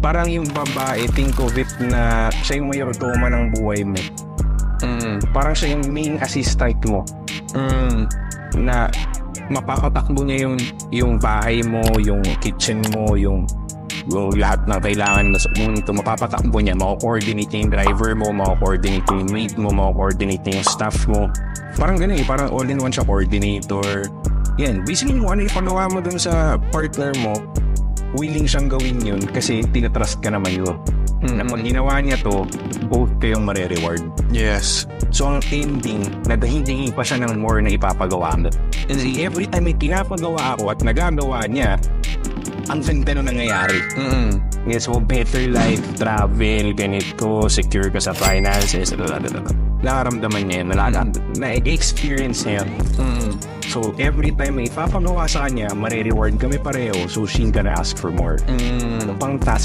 parang yung babae, think of it na siya yung mayordomo ng buhay mo. Parang siya yung main assistant mo. Na mapapatakbo niya yung bahay mo, yung kitchen mo, yung lahat na kailangan mo sa mundo, mapapatakbo niya. Mako-coordinate niya yung driver mo, mako-coordinate yung maid mo, mako-coordinate niya yung staff mo. Parang ganun parang all-in-one siya, coordinator. Yan, basically kung ano ipagawa mo dun sa partner mo, willing siyang gawin yun kasi tinatrust ka naman yun. Na pag ginawa niya to, both kayong mare-reward. Yes. So ang ending, nadahingi pa siya ng more na ipapagawa mo. Kasi every time may pinapagawa ako at nagagawa niya, ang ganda na nangyayari. Yes, so better life, travel, ganito, secure ka sa finances, nararamdaman niya yun, na-experience niya yun. So every time may ipapagawa sa kanya, mare-reward kami pareho, so she's gonna ask for more. Pang task